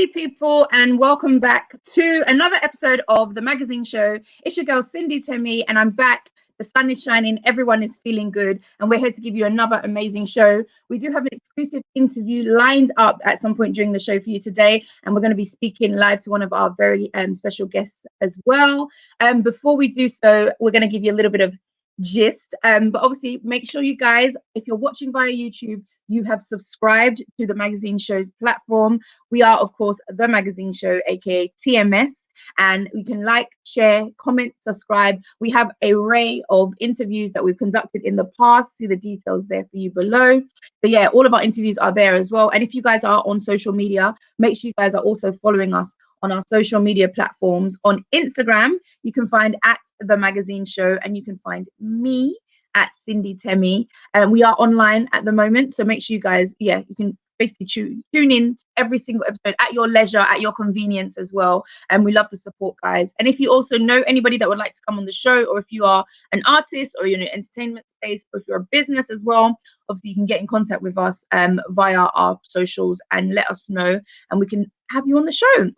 Hey people, and welcome back to another episode of the magazine show. It's your girl Cindy Temi, and I'm back. The sun is shining, everyone is feeling good, and we're here to give you another amazing show. We do have an exclusive interview lined up at some point during the show for you today, and we're going to be speaking live to one of our very special guests as well. Before we do so, we're going to give you a little bit of gist, but obviously make sure you guys, if you're watching via YouTube, you have subscribed to the magazine show's platform. We are, of course, the magazine show, aka TMS, and you can like, share, comment, subscribe. We have an array of interviews that we've conducted in the past. See the details there for you below. But yeah, all of our interviews are there as well. And if you guys are on social media, make sure you guys are also following us on our social media platforms. On Instagram, you can find at the magazine show, and you can find me at Cindy Temi. We are online at the moment, so make sure you guys, you can basically tune in to every single episode at your leisure, at your convenience as well. And we love the support, guys. And if you also know anybody that would like to come on the show, or if you are an artist or you're in an entertainment space, or if you're a business as well, obviously you can get in contact with us via our socials and let us know, and we can have you on the show.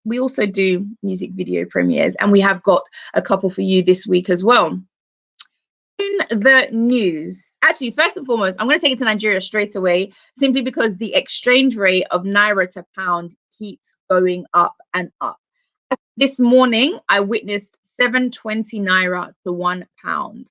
We also do music video premieres, and we have got a couple for you this week as well. In the news, actually, first and foremost, I'm going to take it to Nigeria straight away, simply because the exchange rate of naira to pound keeps going up and up. This morning, I witnessed 720 naira to £1.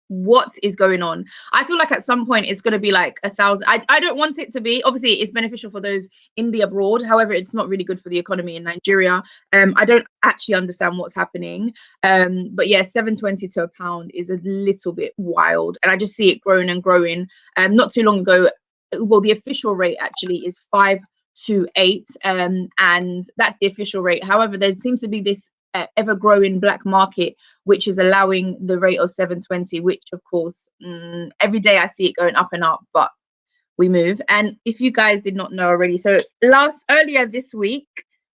What is going on? I feel like at some point it's going to be like 1,000. I don't want it to be. Obviously, it's beneficial for those in the abroad. However, it's not really good for the economy in Nigeria. I don't actually understand what's happening. But yeah, 720 to £1 is a little bit wild, and I just see it growing and growing. Not too long ago, well, the official rate actually is 528, and that's the official rate. However, there seems to be this ever-growing black market, which is allowing the rate of 720, which of course every day I see it going up and up, but we move. And if you guys did not know already, so earlier this week,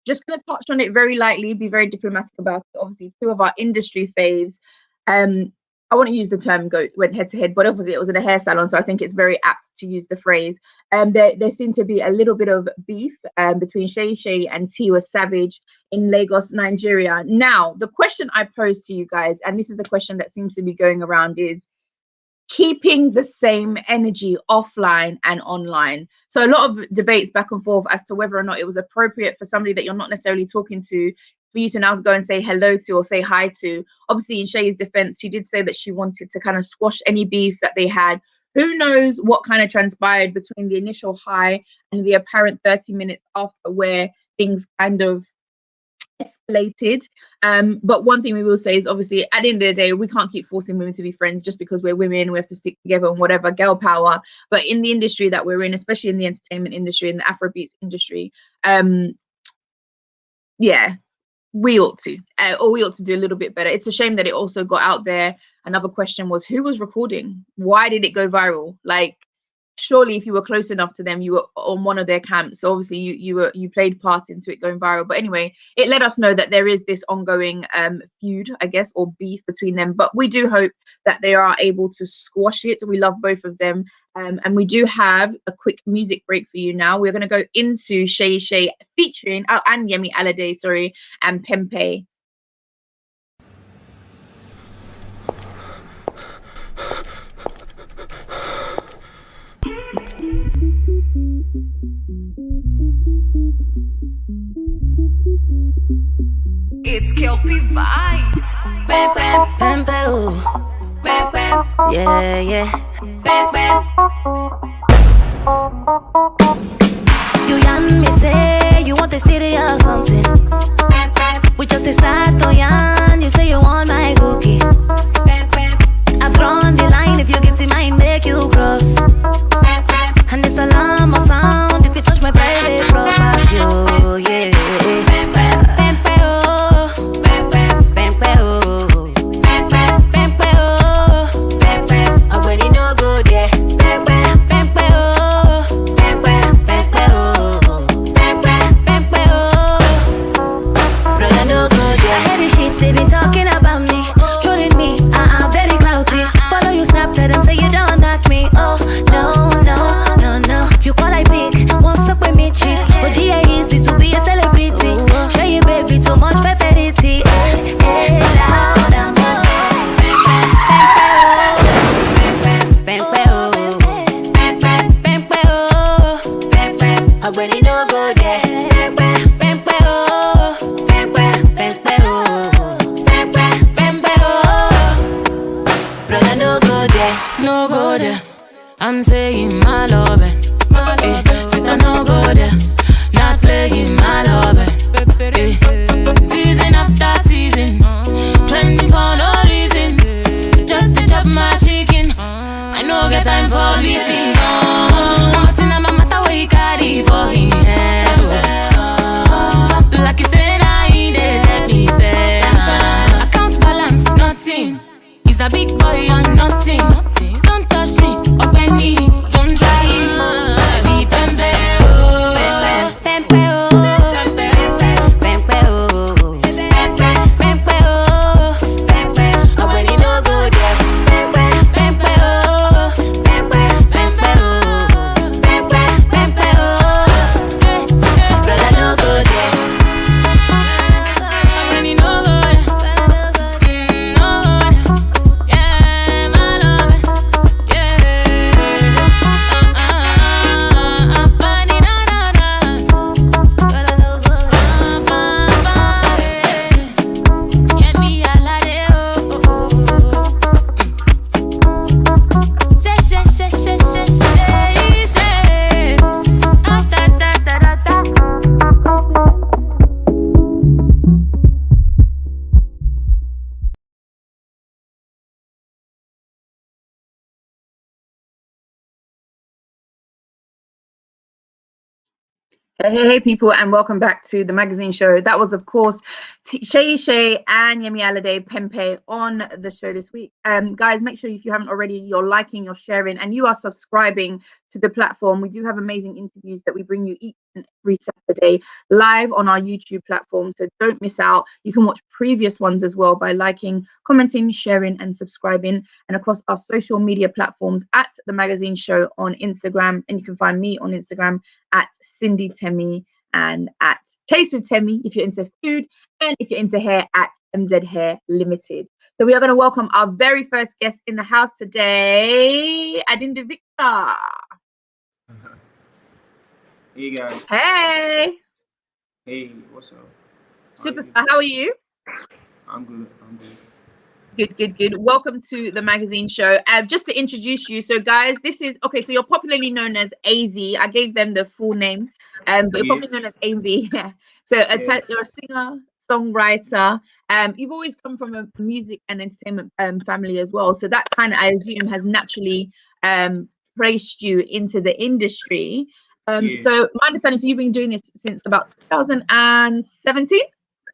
just going to touch on it very lightly, be very diplomatic about it. Obviously, two of our industry faves, I want to use the term went head to head, but obviously it was in a hair salon, so I think it's very apt to use the phrase. There seemed to be a little bit of beef between Shay and Tiwa Savage in Lagos, Nigeria. Now, the question I pose to you guys, and this is the question that seems to be going around, is keeping the same energy offline and online. So a lot of debates back and forth as to whether or not it was appropriate for somebody that you're not necessarily talking to for you to now go and say hello to or say hi to. Obviously, in Shay's defense, she did say that she wanted to kind of squash any beef that they had. Who knows what kind of transpired between the initial hi and the apparent 30 minutes after, where things kind of escalated. But one thing we will say is, obviously, at the end of the day, we can't keep forcing women to be friends just because we're women. We have to stick together and whatever, girl power. But in the industry that we're in, especially in the entertainment industry, in the Afrobeats industry, we ought to do a little bit better. It's a shame that it also got out there. Another question was, who was recording? Why did it go viral? Like, surely if you were close enough to them, you were on one of their camps, so obviously you played part into it going viral. But anyway, it let us know that there is this ongoing feud, I guess, or beef between them. But we do hope that they are able to squash it. We love both of them, and we do have a quick music break for you now. We're going to go into Shay featuring and Yemi Alade, sorry, and Perryy. It's Kelpie vibes. Yeah. You young me say you want the city or something. We just start to yarn. You say you want my cookie. I've drawn the line. If you get in mind, make you cross. And this alarm will sound if you touch my private property. Oh yeah. I'm really no good, yeah. no go there. I'm saying my love, sister, no go there. Not playing my love, season after season, trending for no reason. Just to chop my chicken. I no get time for beefing. Nothing on my matter what he carry for him head. Like he said, I ain't let me say. Account balance, nothing. He's a big boy on nothing. Don't touch me, or penny. Don't try it. I be pembe, oh. Pembe, oh. Pembe, oh. Pembe, oh. Pembe, oh. When you no go there. Pembe, oh. Pembe, oh. Pembe, oh. Brother, no go there. When you no go there. Yeah, my love. Hey, people, and welcome back to the magazine show. That was, of course, Shay and Yemi Alade Pempe on the show this week. Guys, make sure if you haven't already, you're liking, you're sharing, and you are subscribing to the platform. We do have amazing interviews that we bring you each and every Saturday live on our YouTube platform, so don't miss out. You can watch previous ones as well by liking, commenting, sharing, and subscribing, and across our social media platforms at the magazine show on Instagram, and you can find me on Instagram at Cindy Temi and at Taste with Temi if you're into food, and if you're into hair at MZ Hair Limited. So we are going to welcome our very first guest in the house today, Adinda Victor. Hey guys. Hey. Hey, what's up? Superstar, how are you? I'm good. Good. Welcome to the magazine show. Just to introduce you, so guys, this is okay. So you're popularly known as AV. I gave them the full name, but you're popularly known as AV. Yeah. So you're a singer, songwriter. You've always come from a music and entertainment family as well. So that kind of, I assume, has naturally placed you into the industry. So my understanding is you've been doing this since about 2017.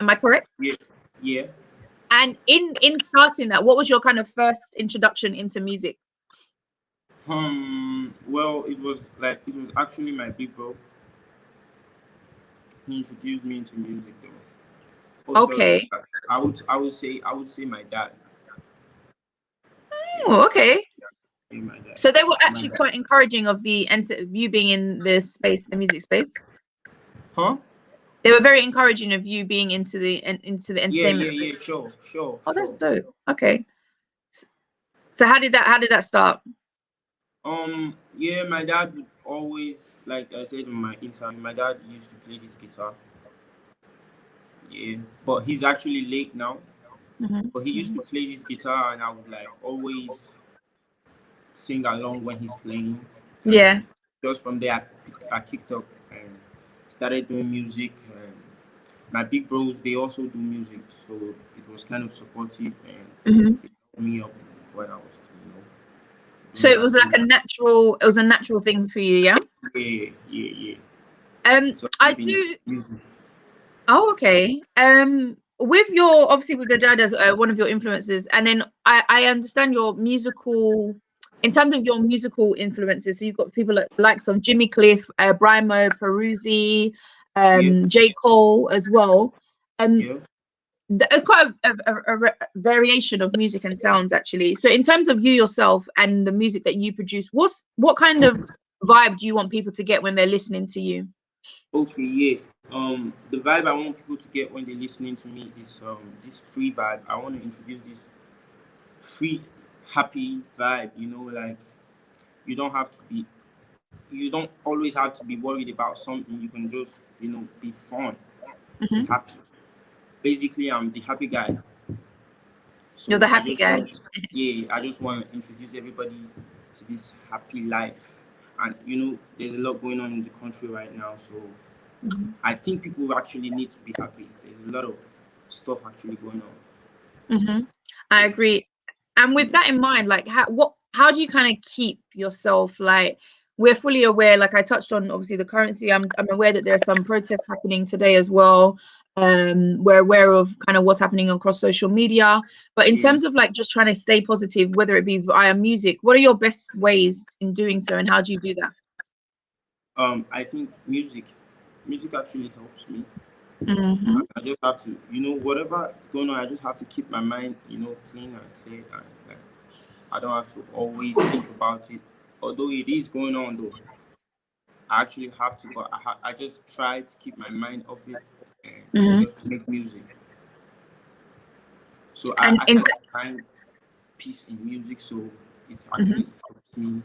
Am I correct? Yeah. And in starting that, what was your kind of first introduction into music? Well, it was actually my big bro. He introduced me into music though. Also, Okay. I would say my dad. Oh, okay. My dad. So they were actually quite encouraging of you being in the space, the music space. Huh? They were very encouraging of you being into the entertainment space. Yeah, sure. Oh, that's dope. Okay. So how did that start? Yeah, my dad would always, like I said in my interview, my dad used to play this guitar. Yeah, but he's actually late now. Mm-hmm. But he used to play this guitar, and I would like always sing along when he's playing. Yeah. Just from there, I kicked up and started doing music. And my big bros, they also do music, so it was kind of supportive and it helped me up when I was, So it was like a natural thing for you, yeah? Yeah. So I do. Music. Oh, okay. With your, obviously with the dad as one of your influences, and then I understand your musical, in terms of your musical influences, so you've got people like likes of Jimmy Cliff, Brymo, Peruzzi, J. Cole as well. Quite a variation of music and sounds actually. So in terms of you yourself and the music that you produce, what kind of vibe do you want people to get when they're listening to you? Okay, yeah. The vibe I want people to get when they're listening to me is this free vibe. I want to introduce this free, happy vibe. Like you don't always have to be worried about something. You can just be fun, be happy. Basically, I'm the happy guy. So You're the I happy just guy. want, yeah, I just want to introduce everybody to this happy life. And you know, there's a lot going on in the country right now. So Mhm. I think people actually need to be happy. There's a lot of stuff actually going on. I Yes. agree. And with Yeah. that in mind, like how do you kind of keep yourself, like, we're fully aware, like I touched on obviously the currency. I'm aware that there are some protests happening today as well. We're aware of kind of what's happening across social media. But in Yeah. terms of like just trying to stay positive, whether it be via music, what are your best ways in doing so, and how do you do that? I think music actually helps me. Hmm. I just have to, you know, whatever is going on, I just have to keep my mind, you know, clean and clear, and like I don't have to always think about it. Although it is going on, though, I actually have to, but I just try to keep my mind off it and Hmm. just make music. So And I kind of find peace in music, so it Mhm. actually helps me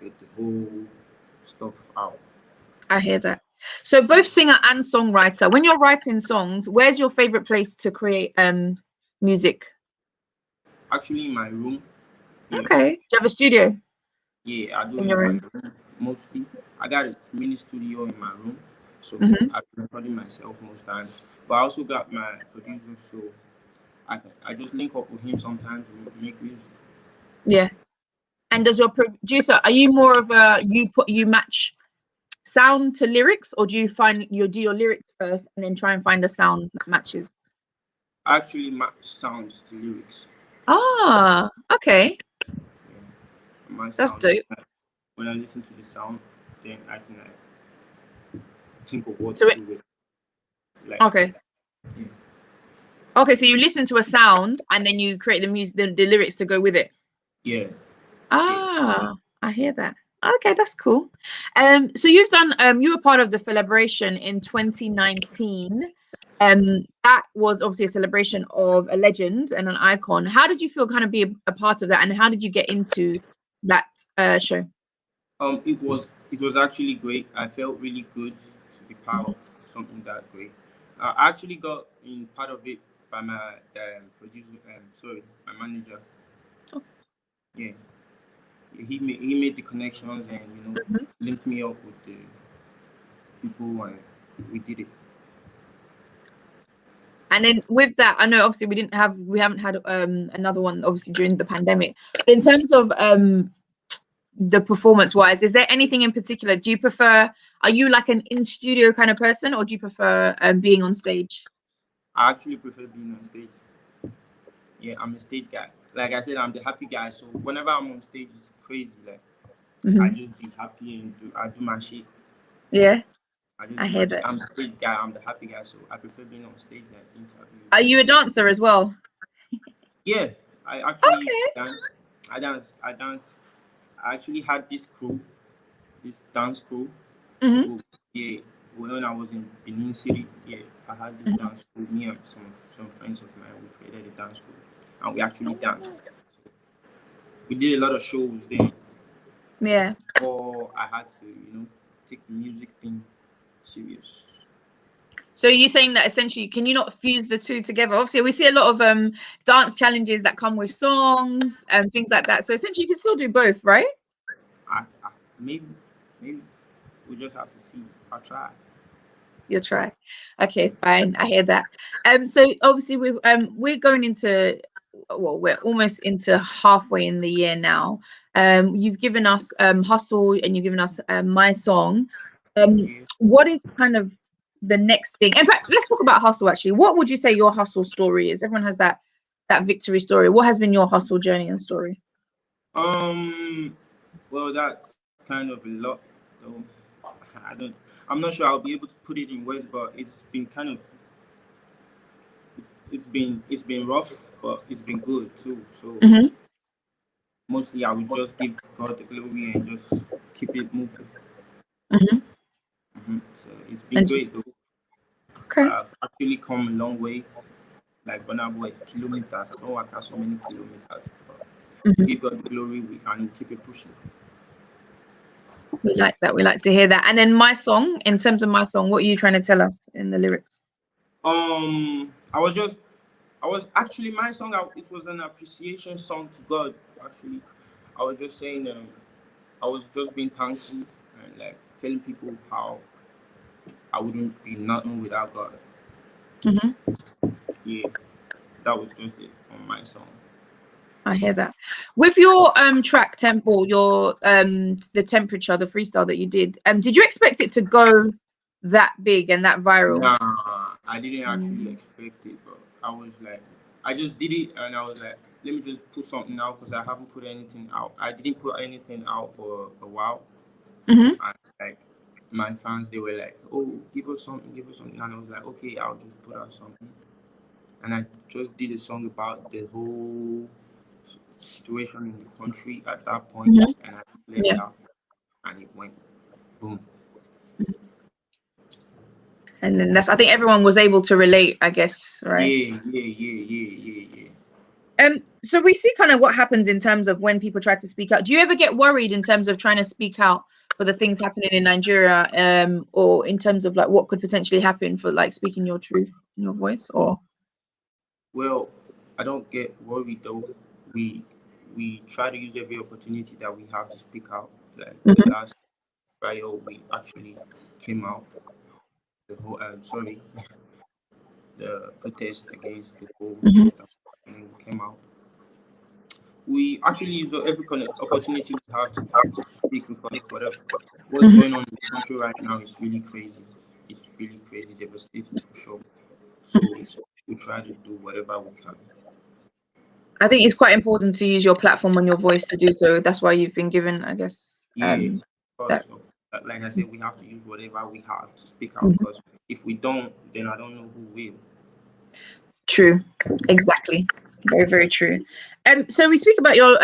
get the whole stuff out. I hear that. So both singer and songwriter, when you're writing songs, where's your favorite place to create music? Actually, in my room, yeah, Okay. Do you have a studio yeah, I do in it in your my room? room mostly. I got a mini studio in my room, so Hmm. I'm recording myself most times. But I also got my producer, so I just link up with him sometimes and make music. Yeah. And does your producer, are you more of a you match sound to lyrics, or do you find you do your lyrics first and then try and find a sound that matches? I actually match sounds to lyrics. Ah, okay. Yeah. My That's sound, dope. when I listen to the sound, then I can like think of what So to it, do with. Like, okay. yeah, Okay, so you listen to a sound and then you create the music, the lyrics to go with it. yeah, yeah. Ah, I hear that. Okay, that's cool. So you've done you were part of the celebration in 2019. That was obviously a celebration of a legend and an icon. How did you feel kind of be a part of that, and how did you get into that show? It was actually great. I felt really good to be part of something that great. I actually got in part of it by my producer, sorry, my manager. Yeah, he made the connections and Mhm. linked me up with the people and we did it. And then with that, I know obviously we haven't had another one obviously during the pandemic. But in terms of the performance wise, is there anything in particular? Do you prefer, are you like an in studio kind of person, or do you prefer being on stage? I actually prefer being on stage. Yeah, I'm a stage guy. Like I said, I'm the happy guy. So whenever I'm on stage, it's crazy. Like I Hmm. just be happy and I do my shit. Yeah, I just I do hear my shit. that. I'm the stage guy. I'm the happy guy. So I prefer being on stage than interview. Are you a dancer as well? Yeah, I actually used Okay. to dance. I danced. I actually had this crew, this dance crew. Hmm. Who, yeah, when I was in Benin City, yeah, I had this Hmm. dance crew. Me and some friends of mine, we created a dance crew, and we actually danced. We did a lot of shows then. Yeah. Before I had to, take the music thing serious. So you're saying that essentially, can you not fuse the two together? Obviously, we see a lot of dance challenges that come with songs and things like that. So essentially, you can still do both, right? I maybe we just have to see. I'll try. You'll try. Okay, fine. I hear that. So obviously we're going into, well, we're almost into halfway in the year now. You've given us Hustle, and you've given us My Song. Yeah. What is kind of the next thing? In fact, let's talk about Hustle actually. What would you say your hustle story is? Everyone has that victory story. What has been your hustle journey and story? Um. Well, that's kind of a lot, though. I don't. I'm not sure I'll be able to put it in words, but it's been kind of. It's been rough, but it's been good too. So Hmm. mostly, I would just give God the glory and just keep it moving. Hmm. So it's been And great just though. okay. I've actually come a long way. Like Boy, kilometers. I don't work out so many kilometers. But we Mhm. give God the glory and we keep it pushing. We like that. We like to hear that. And then My Song, in terms of My Song, what are you trying to tell us in the lyrics? I was just I was actually my song. It was an appreciation song to God. Actually, I was just saying. I was just being thankful and like telling people how I wouldn't be nothing without God. Yeah, that was just it on my song. I hear that. With your track tempo, your the temperature, the freestyle that you did you expect it to go that big and that viral? Nah, I didn't actually expect it, but I was like, I just did it and I was like, let me just put something out because I haven't put anything out. I didn't put anything out for a while. And like my fans, they were like, oh, give us something. And I was like, okay, I'll just put out something. And I just did a song about the whole situation in the country at that point, and I played it out, and it went boom. And then I think everyone was able to relate, I guess, right? Yeah. So we see kind of what happens in terms of when people try to speak out. Do you ever get worried in terms of trying to speak out for the things happening in Nigeria, or in terms of like what could potentially happen for like speaking your truth in your voice? Or well, I don't get worried though. We try to use every opportunity that we have to speak out. Like the last trial, we actually came out. The whole the protest against the whole stuff that came out. We actually use every opportunity we have to speak because what's going on in the country right now is really crazy. It's really crazy, devastating for sure. So we try to do whatever we can. I think it's quite important to use your platform and your voice to do so. That's why you've been given, I guess. Like I said, we have to use whatever we have to speak out because if we don't, then I don't know who will. True, exactly, very, very true. So we speak about your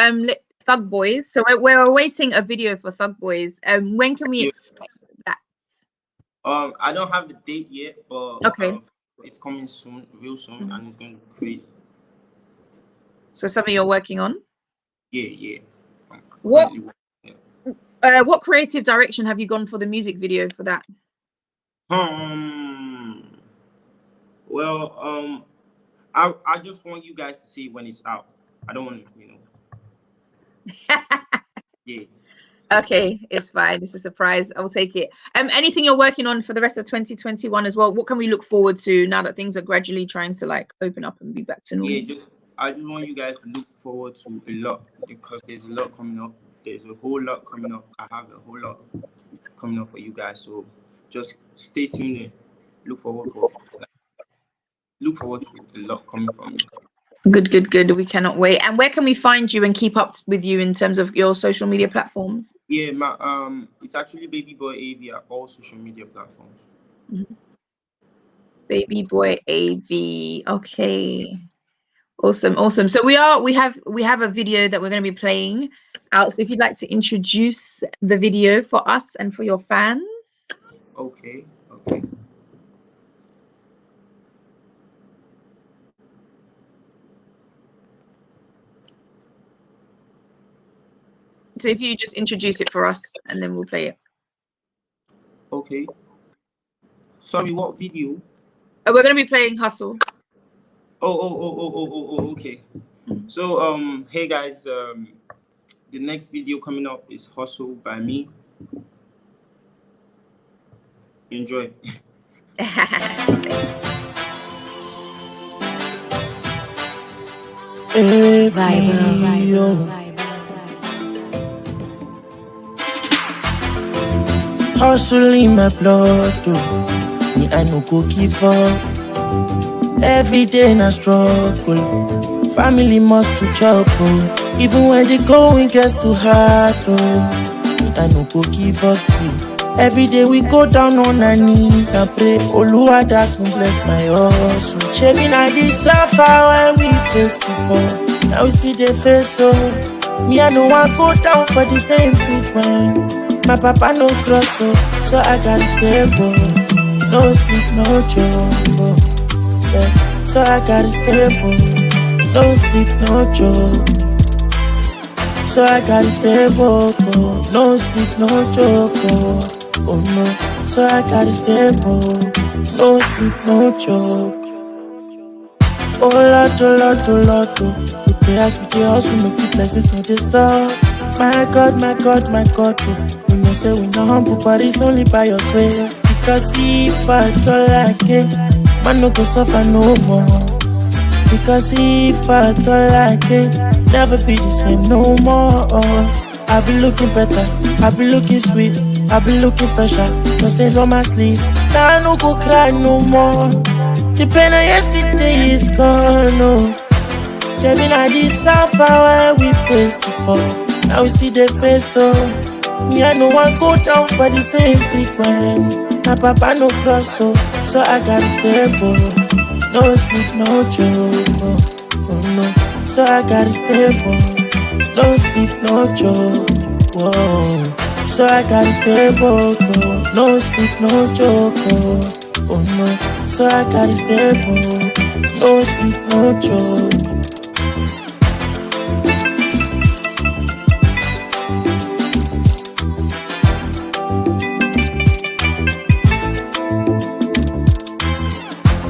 Thug Boys. So we're awaiting a video for Thug Boys. When can we expect that? I don't have the date yet, but it's coming soon, real soon, and it's going to be crazy. So something you're working on? Yeah. What creative direction have you gone for the music video for that? Well, I just want you guys to see it when it's out. I don't want to, Yeah. Okay, it's fine. It's a surprise. I'll take it. Anything you're working on for the rest of 2021 as well? What can we look forward to now that things are gradually trying to like open up and be back to normal? Yeah, I just want you guys to look forward to a lot because there's a lot coming up. There's a whole lot coming up. I have a whole lot coming up for you guys. So just stay tuned and look forward to a lot coming from me. Good. We cannot wait. And where can we find you and keep up with you in terms of your social media platforms? Yeah, it's actually BabyBoyAV at all social media platforms. BabyBoyAV. Okay. Awesome. So we have a video that we're going to be playing out. So if you'd like to introduce the video for us and for your fans. Okay. So if you just introduce it for us and then we'll play it. Okay. Sorry, what video? We're going to be playing Hustle. Oh, okay. So, hey guys, the next video coming up is Hustle by me. Enjoy. Hustle in my blood, me I no go give up. Every day na struggle, family must to chop, even when the going gets too hard, me I no go give up still. Every day we go down on our knees and pray, Oluwa that can bless my hustle. Shaping I did suffer when we faced before, now we see the face so. Me I no want go down for the same bridge when my papa no cross so I gotta stay bold. No sleep, no joke. Yeah. So I gotta stay bold. No sleep, no joke. So I gotta stay bold. No sleep, no joke. Oh no. So I gotta stay bold. No sleep, no joke. Oh Lord, oh Lord, oh Lord, oh. We pray as we dey hustle, make the blessings no dey stop. My God, my God, my God, oh. We know say we no humble, but it's only by your grace. Because if I don't like it, man no go suffer no more. Because if I don't like it, never be the same no more. I be looking better, I be looking sweet, I be looking fresher. No stains on my sleeve, now I no go cry no more. The pain of yesterday is gone, oh. Shaving at the suffer where we faced before. Now we see the face, so me I no one go down for the same treatment. My papa no cross, so I gotta stay bold. No sleep, no joke, oh no. So I gotta stay bold. No sleep, no joke, whoa. So I gotta stay bold, oh. No sleep, no joke, oh no. So I gotta stay bold. No sleep, no joke.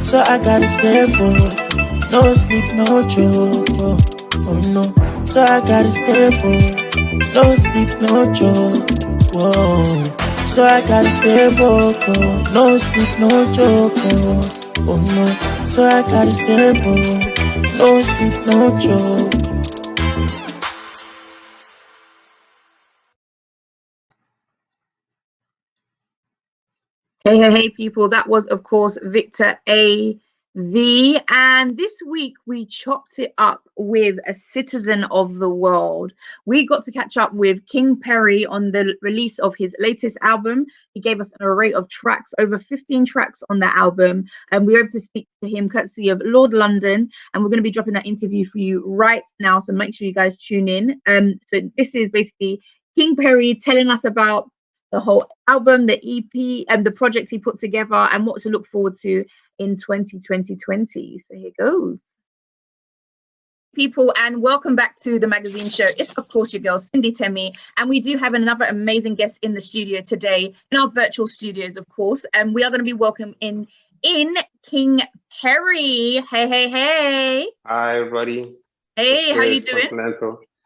So I gotta stay bold. No sleep, no joke, oh no. So I gotta stay bold. No sleep, no joke, whoa. So I gotta stay bold, no sleep, no joke, oh no. So I gotta stay bold. No sleep, no joke. Hey, people. That was, of course, Victor AV. And this week we chopped it up with a citizen of the world. We got to catch up with King Perryy on the release of his latest album. He gave us an array of tracks, over 15 tracks on that album. And we were able to speak to him courtesy of Lord London. And we're going to be dropping that interview for you right now. So make sure you guys tune in. So this is basically King Perryy telling us about the whole album, the EP, and the project he put together, and what to look forward to in 2020. So here goes. People, and welcome back to the magazine show. It's, of course, your girl, Cindy Temi, and we do have another amazing guest in the studio today, in our virtual studios, of course, and we are going to be welcoming in King Perryy. Hey. Hi, everybody. Hey, how you doing?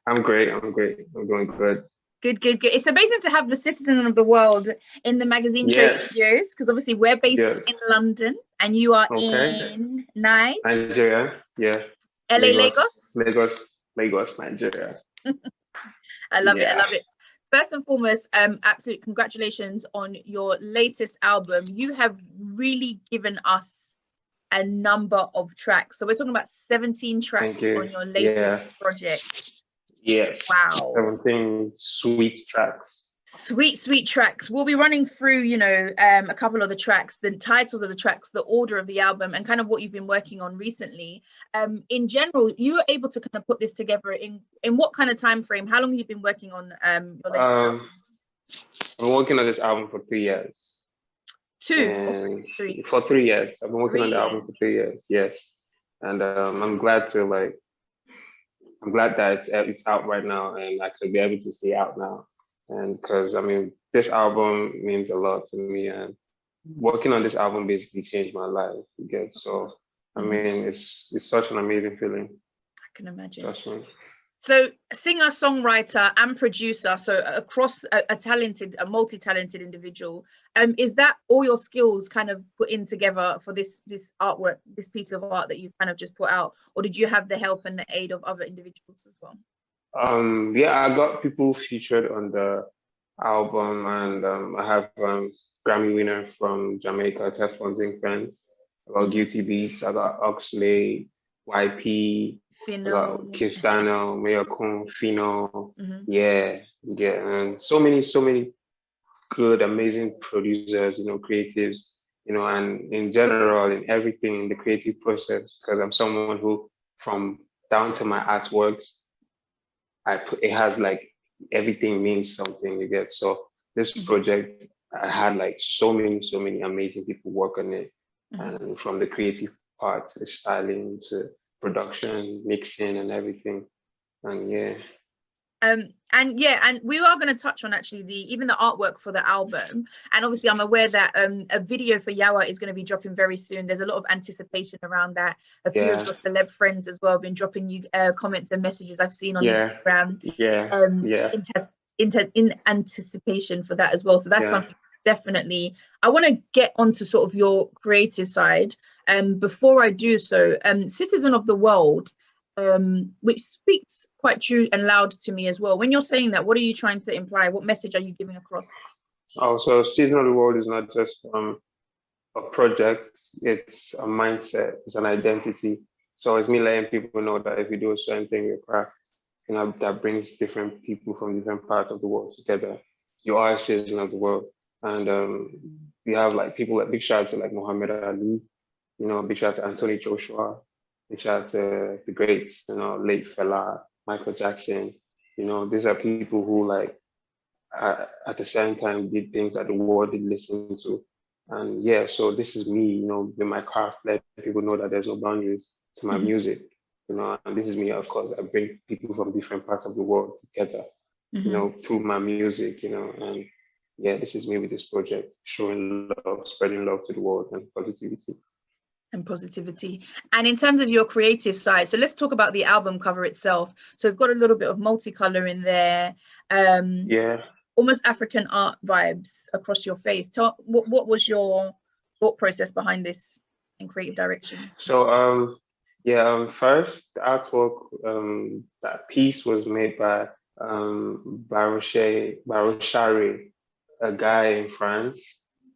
I'm great. I'm doing good. Good. It's amazing to have the citizen of the world in the magazine show studios, because obviously we're based in London and you are in Nigeria. Yeah. Lagos, Nigeria. I love it. First and foremost, absolute congratulations on your latest album. You have really given us a number of tracks. So we're talking about 17 tracks on your latest project. Yes. Wow. 17 sweet tracks. Sweet tracks. We'll be running through, a couple of the tracks, the titles of the tracks, the order of the album, and kind of what you've been working on recently. In general, you were able to kind of put this together in what kind of time frame? How long have you been working on your latest album? I've been working on this album for 3 years. Three? For 3 years. I've been working on the album for 3 years. Yes. And I'm glad that it's out right now, and I could be able to see it out now. And because this album means a lot to me, and working on this album basically changed my life. So it's such an amazing feeling. I can imagine. So singer, songwriter, and producer, so across a multi-talented individual. Is that all your skills kind of put in together for this artwork, this piece of art that you've kind of just put out, or did you have the help and the aid of other individuals as well? I got people featured on the album, and I have Grammy winner from Jamaica, Test Sponsoring Friends. I got Guilty Beats, I got Oxley, YP, Kiss Daniel, Mayor Kun, Fino, and so many good, amazing producers, creatives, and in general, in everything in the creative process, because I'm someone who, from down to my artworks, it has like everything means something. So this project, I had like so many amazing people work on it, and from the creative part, the styling to production, mixing, and everything. And And yeah, and we are going to touch on actually even the artwork for the album. And obviously I'm aware that a video for Yawa is going to be dropping very soon. There's a lot of anticipation around that. A few of your celeb friends as well have been dropping you comments and messages I've seen on Instagram. In anticipation for that as well. So that's something definitely I want to get onto, sort of your creative side. Before I do so, Citizen of the World, which speaks quite true and loud to me as well. When you're saying that, what are you trying to imply? What message are you giving across? Oh, so Citizen of the World is not just a project, it's a mindset, it's an identity. So it's me letting people know that if you do a certain thing in your craft, you know, that brings different people from different parts of the world together, you are a citizen of the world. And we have like people, like big shout out to like Muhammad Ali, you know, big shout out to Anthony Joshua, big shout out to the greats, you know, late Fela, Michael Jackson. You know, these are people who like at the same time did things that the world did listen to. And yeah, so this is me, you know, with my craft, letting people know that there's no boundaries to my music, you know, and this is me, of course, I bring people from different parts of the world together, you know, through my music, you know, and yeah, this is me with this project, showing love, spreading love to the world and positivity. And in terms of your creative side, so let's talk about the album cover itself. So we've got a little bit of multicolor in there, almost African art vibes across your face. What was your thought process behind this and creative direction? So first the artwork, that piece was made by Barochare, a guy in France.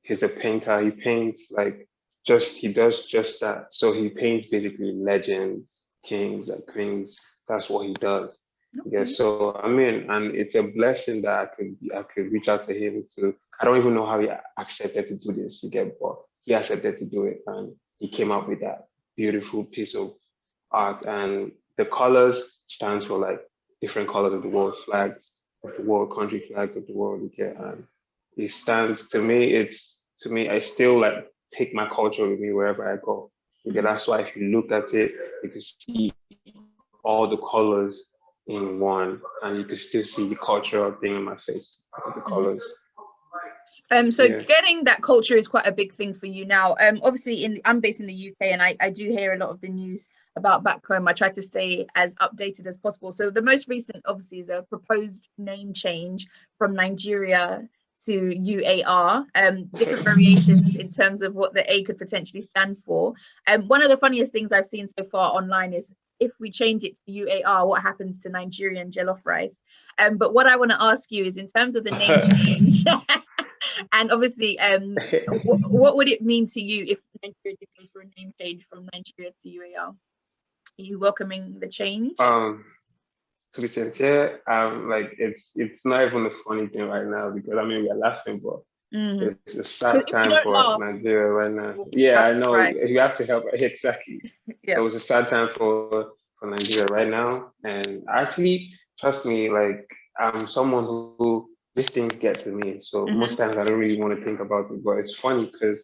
He's a painter. He paints like he does just that. So he paints basically legends, kings and queens. That's what he does. Okay. Yeah. So I mean, and it's a blessing that I could reach out to him to. I don't even know how he accepted to do this. But he accepted to do it, and he came up with that beautiful piece of art. And the colors stands for like different colors of the world, flags of the world, country flags of the world. Okay, and it stands to me. I still like take my culture with me wherever I go. Okay, that's why if you look at it, you can see all the colors in one, and you can still see the cultural thing in my face with the colors. Getting that culture is quite a big thing for you now. Obviously, I'm based in the UK, and I do hear a lot of the news about back home. I try to stay as updated as possible. So the most recent, obviously, is a proposed name change from Nigeria to UAR, different variations in terms of what the A could potentially stand for. One of the funniest things I've seen so far online is if we change it to UAR, what happens to Nigerian jollof rice? But what I want to ask you is in terms of the name change, and obviously, what would it mean to you if Nigeria did go for a name change from Nigeria to UAR? Are you welcoming the change? To be sincere, like it's not even a funny thing right now, because I mean we are laughing, but it's a sad time for Nigeria right now. Yeah, I know. You have to help. Exactly. So it's a sad time for Nigeria right now. And actually, trust me, like I'm someone who these things get to me. So most times I don't really want to think about it. But it's funny because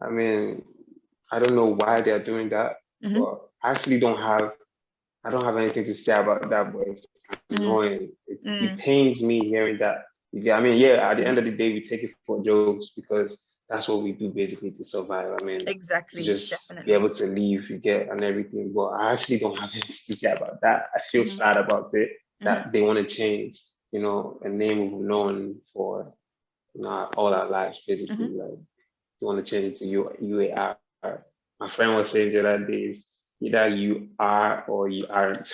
I mean, I don't know why they're doing that, but I actually don't have anything to say about that, but it's annoying. It pains me hearing that. I mean, yeah, at the end of the day, we take it for jokes because that's what we do basically to survive. I mean, exactly, to just be able to leave, and everything. But I actually don't have anything to say about that. I feel sad about it, that they want to change, you know, a name we've known for all our lives, basically. Like, you want to change it to UAR. My friend was saying the other day, either you are or you aren't.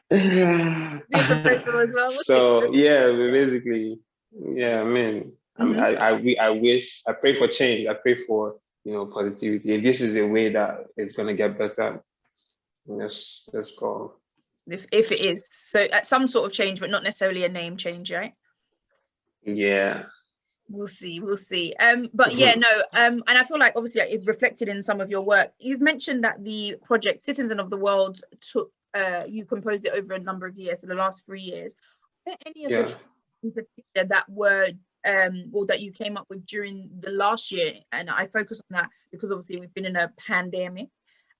Proposal as well. So yeah, basically, yeah. I mean, I wish, I pray for change. I pray for positivity. If this is a way that it's gonna get better, let's go. If it is, so at some sort of change, but not necessarily a name change, right? Yeah. We'll see. But yeah, no, and I feel like obviously it reflected in some of your work. You've mentioned that the project Citizen of the World took, you composed it over a number of years, so the last 3 years. Are there any of the in particular that were or that you came up with during the last year? And I focus on that because obviously we've been in a pandemic,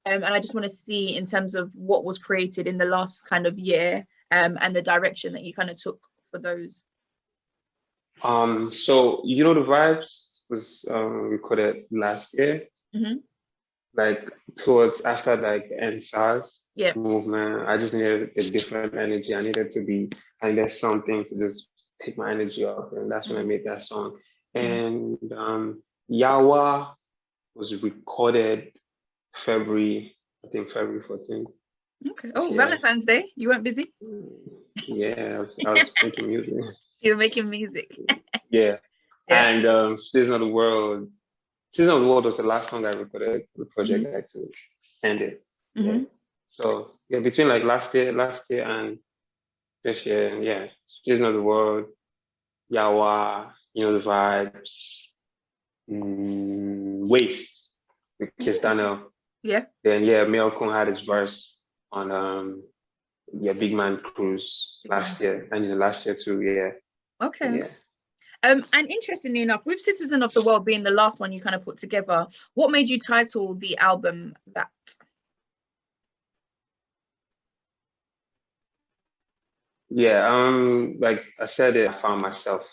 and I just want to see in terms of what was created in the last kind of year, and the direction that you kind of took for those? So the vibes was recorded last year, like towards after like the NSAS movement. I just needed a different energy. I needed something to just take my energy off, and that's when I made that song. And Yawa was recorded February 14th. Okay. Oh, Valentine's Day. You weren't busy? Yeah, I was making music. You were making music. Yeah. And Season of the World was the last song I recorded for the project. I had to end it. Yeah. So between like last year and this year, Season of the World, Yawa, the vibes, Waste with Kiss Daniel. Yeah. Then Mel Kun had his verse on Big Man Cruise last year, and last year too. Yeah. Okay. Yeah. And interestingly enough, with Citizen of the World being the last one you kind of put together, what made you title the album that? Yeah, like I said, I found myself.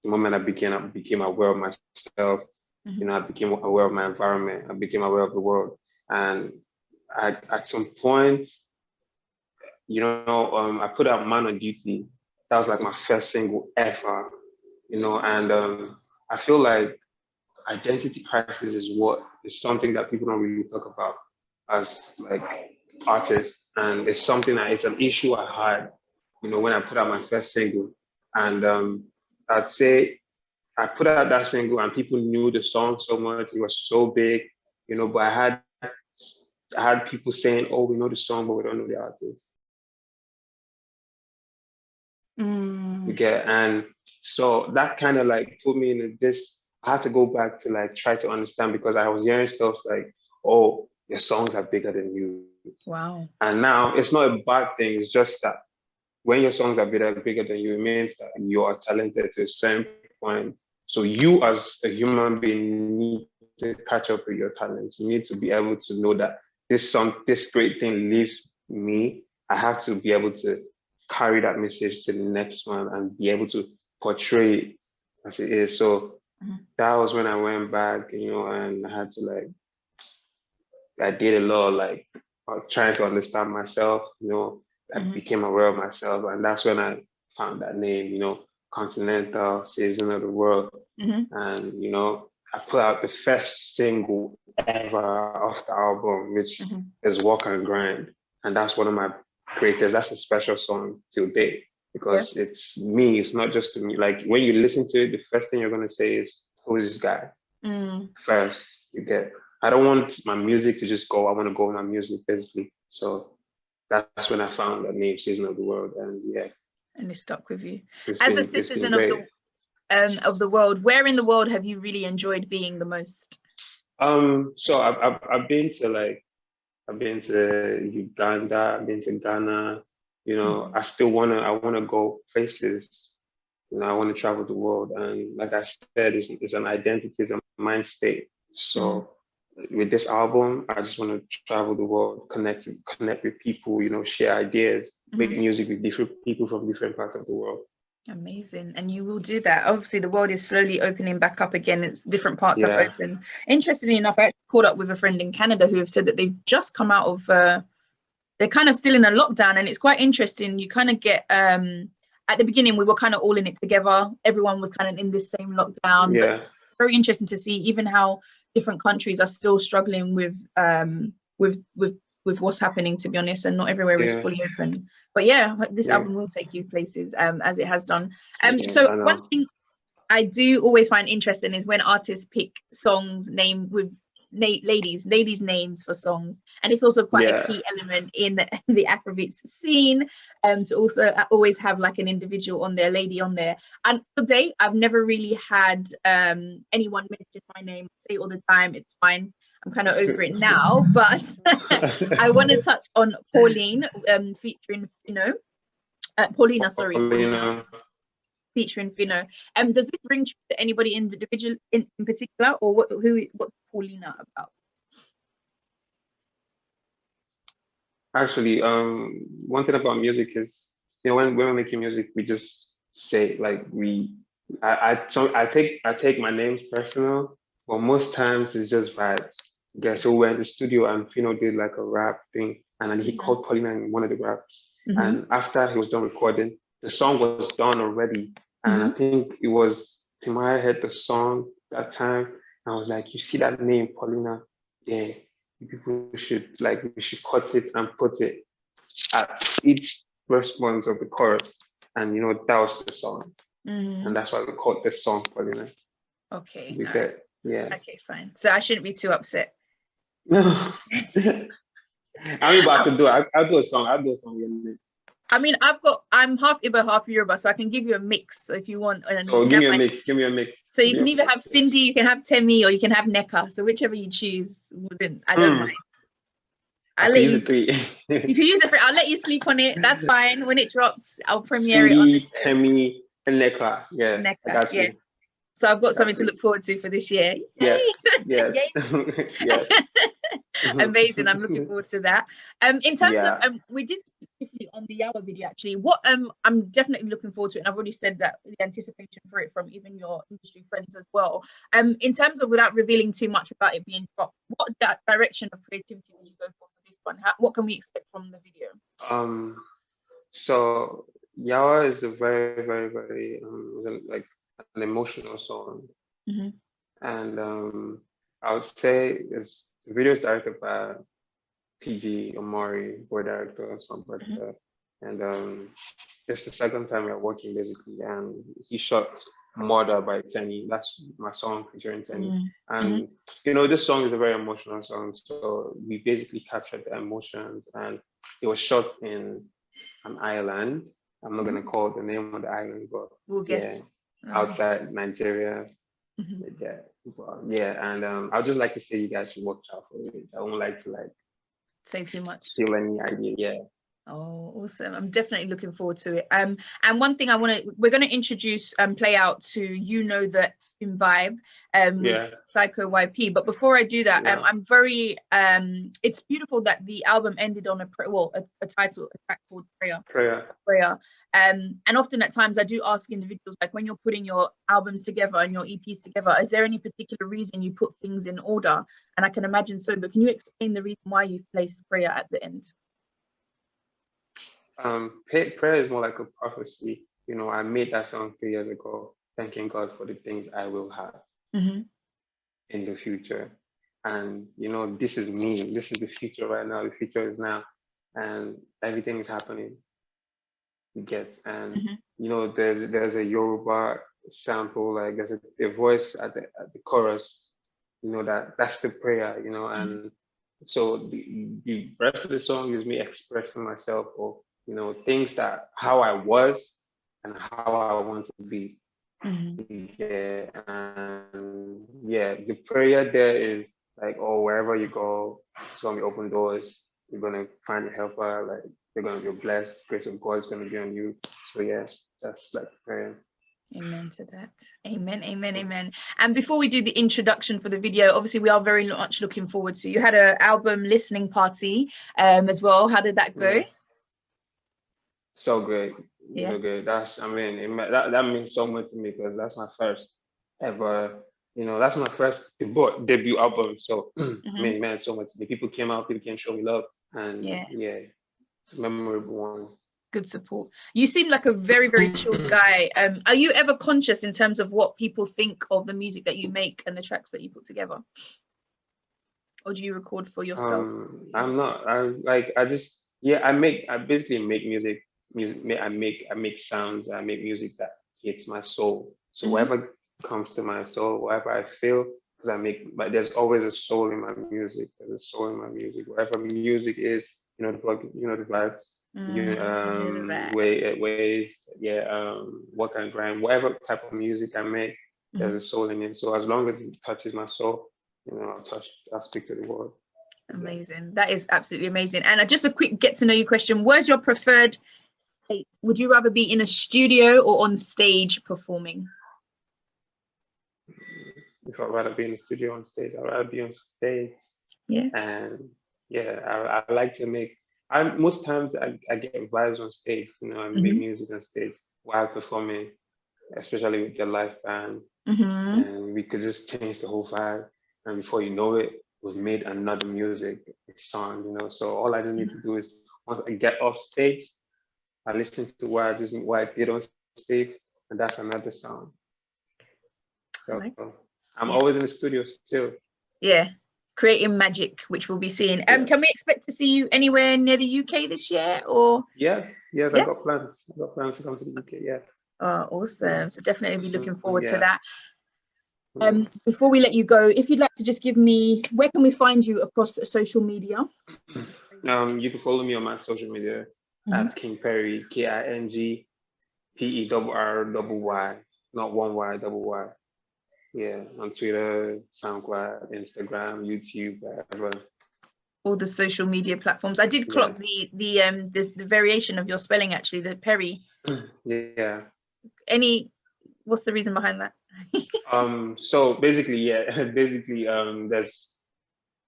The moment I became aware of myself, I became aware of my environment. I became aware of the world, and at some point, I put out "Man on Duty." That was like my first single ever, and I feel like identity crisis is something that people don't really talk about as like artists, and it's something it's an issue I had, when I put out my first single, and I'd say I put out that single and people knew the song so much, it was so big, but I had people saying, "Oh, we know the song, but we don't know the artist." And so that kind of like put me in this. I had to go back to like try to understand, because I was hearing stuff like, "Oh, your songs are bigger than you." Wow. And now it's not a bad thing. It's just that when your songs are bigger than you, it means that you are talented to a certain point. So you as a human being need to catch up with your talents. You need to be able to know that this great thing leaves me. I have to be able to carry that message to the next one and be able to portray it as it is. So that was when I went back, and I had to I did a lot of trying to understand myself, I became aware of myself, and that's when I found that name, Continental, Season of the World. And, I put out the first single ever off the album, which is Walk and Grind. And that's one of my greatest, that's a special song till date, because it's me, it's not just to me. Like when you listen to it, the first thing you're going to say is, who is this guy? First, I don't want my music to just go, I want to go with my music, basically. So that's when I found the name Season of the World, and and it stuck with you. As a citizen of the world, where in the world have you really enjoyed being the most? So I've been to Uganda, I've been to Ghana. I wanna go places. I want to travel the world, and like I said, it's an identity, it's a mind state. So with this album, I just want to travel the world, connect with people, share ideas, make music with different people from different parts of the world. Amazing. And you will do that. Obviously, the world is slowly opening back up again. It's different parts have opened. Interestingly enough, I caught up with a friend in Canada who have said that they've just come out of, they're kind of still in a lockdown, and it's quite interesting. You kind of get, at the beginning, we were kind of all in it together. Everyone was kind of in this same lockdown. But it's very interesting to see even how different countries are still struggling with what's happening, to be honest, and not everywhere is fully open. But this album will take you places, as it has done. So one thing I do always find interesting is when artists pick songs named with ladies names for songs, and it's also quite a key element in the Afrobeats scene, to also always have like an individual on there, lady on there. And today I've never really had anyone mention my name. I say it all the time, it's fine, I'm kind of over it now, but I want to touch on Pauline, featuring Fino. Paulina, sorry. Paulina. Featuring Fino. Does this bring true to anybody in particular, or what's Paulina about? Actually, one thing about music is when we're making music, we just say like I take my names personal, but most times it's just vibes. Yeah, so we were in the studio and Fino did like a rap thing, and then he called Paulina in one of the raps. And after he was done recording, the song was done already. And I think it was Timaya had the song that time. And I was like, you see that name, Paulina? Yeah, people should like we should cut it and put it at each response of the chorus. And that was the song. And that's why we called this song Paulina. Okay. You get, yeah. Okay, fine. So I shouldn't be too upset. No. I'm about to do it. I'll do a song. I'll do a song with me. I mean, I'm half Igbo, half Yoruba, so I can give you a mix if you want. So give me a mix. Give me a mix. So you can either have Cindy, you can have Temi, or you can have Neka. So whichever you choose, I don't mind. I'll let you. You can use it for. I'll let you sleep on it. That's fine. When it drops, I'll premiere it on the show. Temi, and Neka. Yeah. Neka, I got you. yeah. So I've got something to look forward to for this year. Yes. Yay. Yes. Amazing. I'm looking forward to that. In terms of we did speak briefly on the Yawa video actually. What I'm definitely looking forward to it, and I've already said that the anticipation for it from even your industry friends as well. In terms of, without revealing too much about it being dropped, what direction of creativity did you go for this one? What can we expect from the video? So Yawa is a very, very, very like an emotional song. And I would say the video is directed by TG Omari, boy director, that's my brother. And it's the second time we're working basically. And he shot Murder by Tenny. That's my song featuring Tenny. And this song is a very emotional song. So we basically captured the emotions, and it was shot in an island. I'm not gonna call the name of the island, but we'll guess. Outside Nigeria. And I'd just like to say you guys should watch out for it. I won't like to say too much, steal any idea. Oh, awesome. I'm definitely looking forward to it. And one thing we're going to introduce play out to that in vibe with Psycho YP. But before I do that, I'm very it's beautiful that the album ended on a track called Prayer. And often at times I do ask individuals, like, when you're putting your albums together and your EPs together, is there any particular reason you put things in order? And I can imagine so, but can you explain the reason why you've placed Prayer at the end? Prayer is more like a prophecy. I made that song 3 years ago, thanking God for the things I will have in the future. And this is me. This is the future right now. The future is now, and everything is happening. You get, and there's a Yoruba sample, like there's a voice at the chorus. That's the prayer. And so the rest of the song is me expressing myself, or things that how I was and how I want to be. Yeah, and the prayer there is like, oh, wherever you go, it's gonna be open doors. You're gonna find a helper. Like, you're gonna be blessed. Grace of God is gonna be on you. So that's like prayer. Amen to that. Amen, amen, amen. And before we do the introduction for the video, obviously we are very much looking forward to. You had an album listening party as well. How did that go? So great. So good. That means so much to me, because that's my first ever. That's my first debut album. So it meant so much to me. People came show me love, and it's a memorable one. Good support. You seem like a very, very chill guy. Are you ever conscious in terms of what people think of the music that you make and the tracks that you put together, or do you record for yourself? I'm not. I basically make music. I make sounds. I make music that hits my soul. So whatever comes to my soul, whatever I feel, but there's always a soul in my music. There's a soul in my music. Whatever music is, the vibes. Ways, work and grind, whatever type of music I make, there's a soul in it. So as long as it touches my soul, I'll speak to the world. Amazing. That is absolutely amazing. And just a quick get to know you question. Where's your preferred state? Would you rather be in a studio or on stage performing? If I'd rather be in the studio, on stage, I'd rather be on stage. Yeah. And I like to make Most times I get vibes on stage, I make music on stage while performing, especially with the live band, and we could just change the whole vibe. And before you know it, we've made another music song, So all I just need to do is once I get off stage, I listen to what I did on stage, and that's another song. So I'm always in the studio still. Yeah, creating magic, which we'll be seeing. Can we expect to see you anywhere near the UK this year, or? Yes. I got plans. I got plans to come to the UK. Yeah. Oh, awesome! So definitely be looking forward to that. Before we let you go, if you'd like to just give me, where can we find you across social media? You can follow me on my social media at King Perryy, KingPerry, not one Y, double Y. Yeah, on Twitter, SoundCloud, Instagram, YouTube, whatever. All the social media platforms. I did clock the variation of your spelling, actually, the Perry. Yeah. What's the reason behind that? So basically,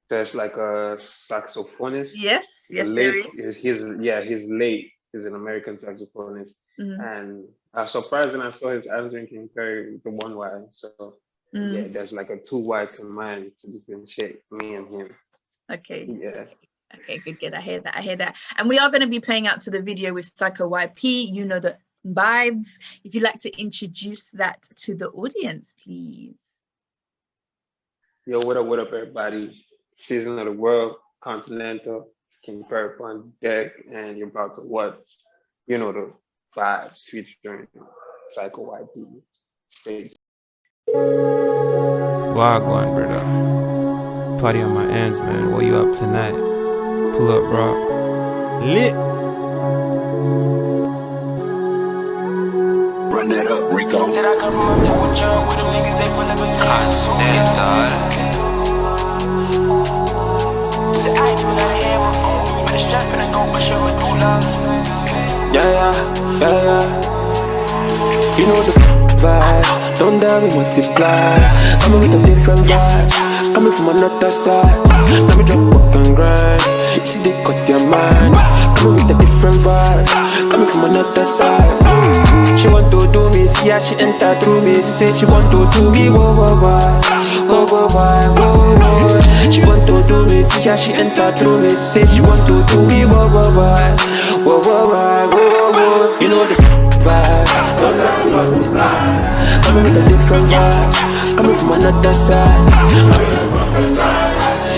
there's like a saxophonist. Yes, there is. He's late. He's an American saxophonist, and I was surprised when I saw his answering King Perry with the one Y. So there's like a 2 Y to mine to differentiate me and him. Okay. Yeah. Okay, good. I hear that. And we are going to be playing out to the video with Psycho YP. You know the vibes. If you'd like to introduce that to the audience, please. Yo, what up, everybody? Season of the World, Continental, King Perryy on deck, and you're about to watch, the vibes featuring Psycho YP. Straight. Wagwan, brother. Party on my ends, man. What you up tonight? Pull up, bro. Lit. Run that up, Rico. Said I come from a poor job with them niggas, they pull up a Said I ain't even got a hammer on me, but the strap and I go push up my doula. Yeah. You know the vibes, don't die, we multiply. Coming with a different vibe, coming from another side. Let me drop up and grind. See they cut your mind. Coming with a different vibe, coming from another side. She want to do me, see how she enter through me. She say she want to do me, whoa. She want to do me, see how she enter through me. Say she want to do me, whoa. You know the vibe, don't let me multiply. Coming with a different vibe, coming from another side.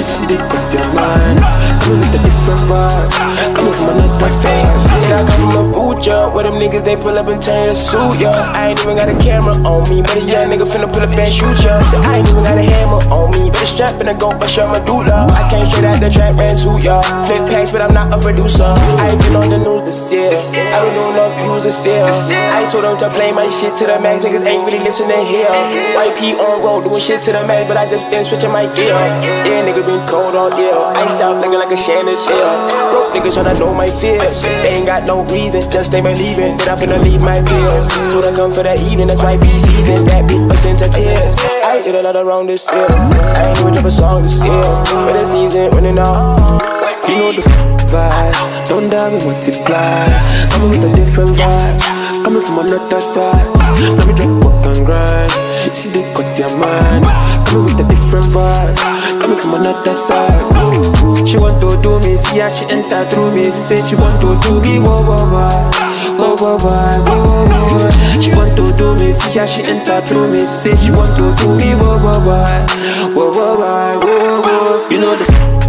See they cut their mind, coming with a different vibe, coming from another side. Said I come from a boot job, where them niggas they pull up and turn the suit, yo. I ain't even got a camera on me, but a young nigga finna pull up and shoot, yo. Said I ain't even got a hammer on me, but a strap finna go bust up my doula. I came straight out the trap, ran to y'all. Flip packs, but I'm not a producer. I ain't been on the news this year, I been doing no views this year. I told them to play my shit to the max, niggas ain't really listening here. YP on road, doing shit to the max, but I just been switching my gear. Yeah, nigga been cold all year, iced out looking like a chandelier. Broke niggas tryna know my fears, they ain't got no reason, just they believing that I'm finna leave my bills. So they come for that evening, that's my peace season, that bitch bust into tears. I did a lot around this year, I ain't even drop a song this year, but the season running out. You know the vibes, don't die, we multiply. Coming with a different vibe, coming from another side. Let me drop up and grind. See they cut your mind, coming with a different vibe, coming from another side. She want to do me, see how she enter through me. Say she want to do me, whoa. She want to do me, see how she enter through me. Say she want to do me, whoa. You know the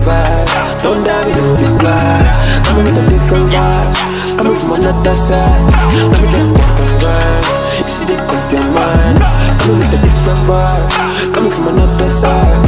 vibe, don't die, we multiply. Coming with a different vibe, coming from another side. Let me drop up and grind. You see they cut their mind, coming with a different vibe, coming from another side.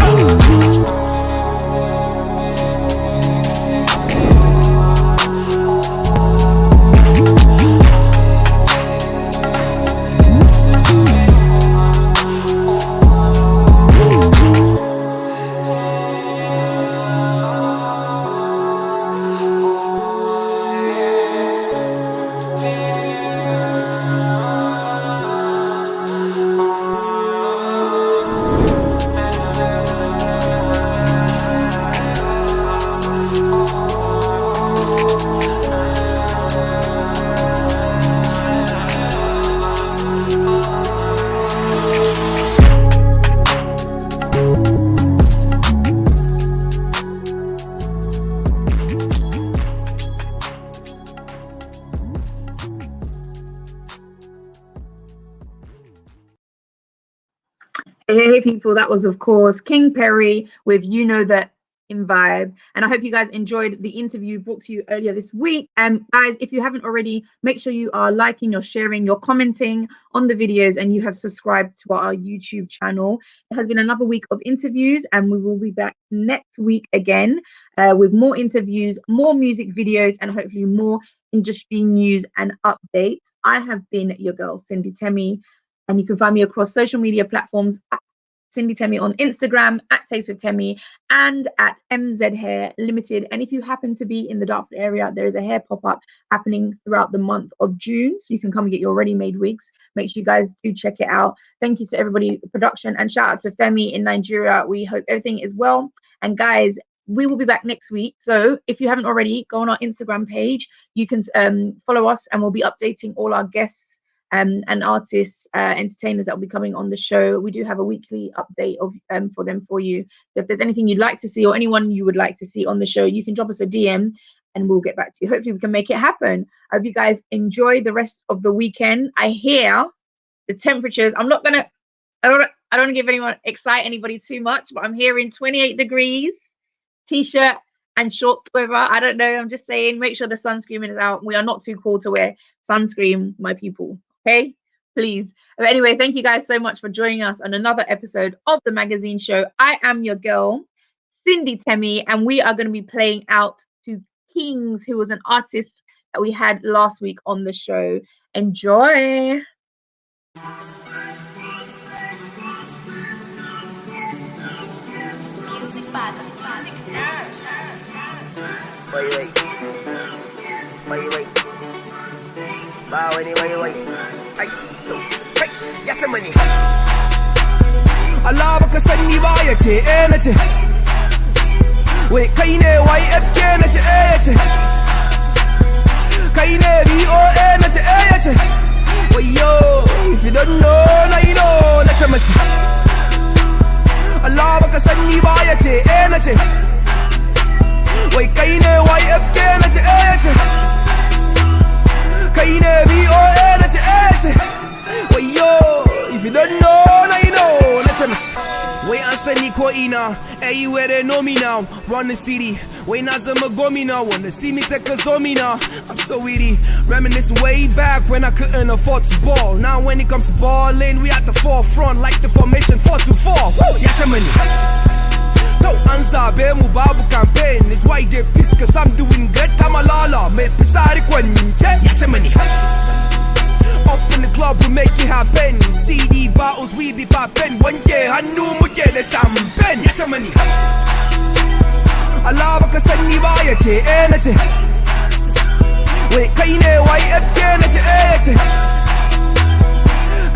Hey people, that was of course King Perryy with You Know That in Vibe, and I hope you guys enjoyed the interview brought to you earlier this week. And guys, if you haven't already, make sure you are liking, you're sharing, you're commenting on the videos, and you have subscribed to our YouTube channel. It has been another week of interviews, and we will be back next week again with more interviews, more music videos, and hopefully more industry news and updates. I have been your girl Cindy Temmie, and you can find me across social media platforms at Cindy Temmie on Instagram, at Taste with Temmie, and at MZ Hair Limited. And if you happen to be in the Dartford area, there is a hair pop-up happening throughout the month of June, so you can come and get your ready-made wigs. Make sure you guys do check it out. Thank you to everybody, production, and shout out to Femi in Nigeria. We hope everything is well. And guys, we will be back next week. So if you haven't already, go on our Instagram page. You can follow us, and we'll be updating all our guests and artists, entertainers that will be coming on the show. We do have a weekly update of for them for you. So if there's anything you'd like to see or anyone you would like to see on the show, you can drop us a DM and we'll get back to you. Hopefully we can make it happen. I hope you guys enjoy the rest of the weekend. I hear the temperatures. I don't want to give excite anybody too much, but I'm hearing 28 degrees, t-shirt and shorts weather. I don't know. I'm just saying, make sure the sunscreen is out. We are not too cool to wear sunscreen, my people. Okay, please. But anyway, thank you guys so much for joining us on another episode of the magazine show. I am your girl, Cindy Temmie, and we are going to be playing out to Kings, who was an artist that we had last week on the show. Enjoy. Allah baka sani ba ya ce na ce wai kai ne YFK na ce ya ce kai ne BOA na ce ya ce wayo if you don't know now you know na ce mashi Allah baka sani ba ya ce na ce wai kai ne YFK na ce ya ce kai ne BOA na ce ya ce wayo if you don't know now you know na ce mashi wai an sani ko ina everywhere they know me now run the city wai na zama gomina wanna see me sai ka zo me now I'm so witty reminiscing way back when I couldn't afford to ball now when it comes to balling we at the forefront like the formation 4-2-4 woo ya ce mani to an zabe mu babu campaign is why they piss cause I'm doing good tamalala mai fisari kwance ya ce mani up in the club, we make it happen. CD bottles, we be poppin'. One day, I knew we get the champagne. Yeah, money. Allah baka sani ba ya ce na ce. Wait, kai ne YFK na ce ya ce.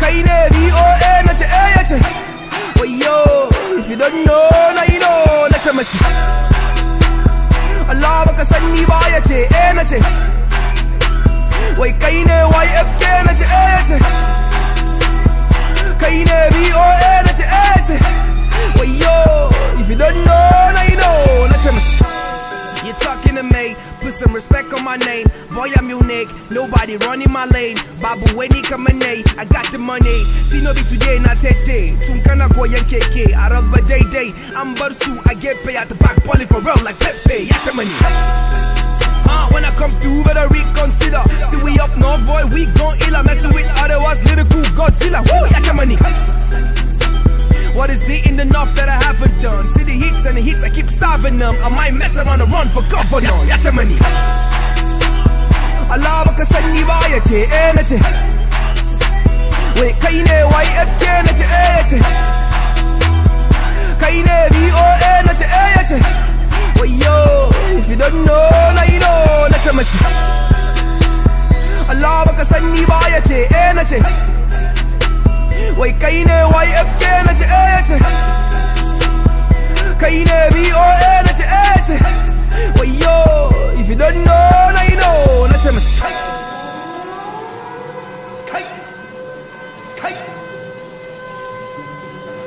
Kai ne BOA na ce ya ce. Wayo, if you don't know, now you know na ce mashi. Allah baka sani ba ya ce na ce. Wai kai ne YFK na ce ce kai ne BOA na ce ce wayo if you don't know now you know na ce mashi you talking to me put some respect on my name boy I'm unique nobody running my lane babu wani kamar nayi I got the money see no be today na tete tun kana koyan keke a raba daidai an bar su a gefe at the back balling for real like Pepe ya ce mani when I come through, better reconsider. See, we up north, boy, we gon' ill. Messing with otherwise, lyrical Godzilla. Woo, yeah, your money. What is it in the north that I haven't done? See the hits and the hits, I keep solving them. I might mess around the run for governor. Yeah, your money. Allah baka sani ba ya ce na ce. Wait, kai ne YFK na ce ce. Kai ne BOA na ce ya ce. Wayo, if you don't know, now you know, na ce mashi. Allah baka sani ba ya ce na ce. Wai kai ne YFK na ce ce. Kai ne BOA na ce ce. Wayo, if you don't know, now you know, na ce mashi. Kai.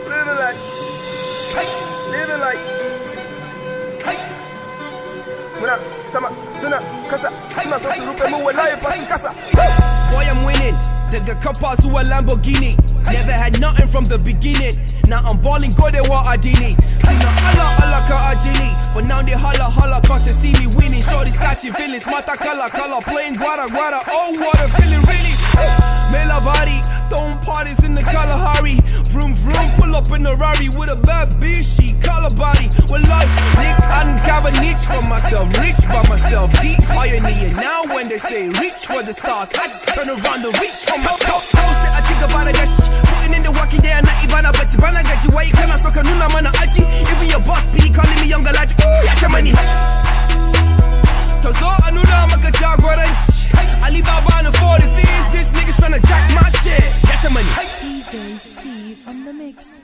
Living like. Living like. Muna sama suna kasa suna so su rufe mu wallahi fa kasa boy I'm winning Daga kafa zuwa Lamborghini. Never had nothing from the beginning. Now I'm balling go they wa adini. Sina Allah ka ajini. But now they holla cause they see me winning. Shorty's catching feelings. Mata color playing guara. Oh what a feeling really. Mela body. Throwing parties in the Kalahari. Vroom pull up in a Rari with a bad bitch. She color body. Well life nicks. I done got a niche for myself. Rich by myself. Deep pioneer. Now when they say reach for the stars, I just turn around and reach for myself. I think about it, putting in the working day and night. Ibana, but you bana get you. Why you cannot so kanuna mana aji? Even your boss be calling me younger lad. Ooh, yacha money. Tozo anuna maka jagoranci. Alibaba on the 40 things. This niggas tryna jack my shit. Yacha money. DJ Steve on the mix.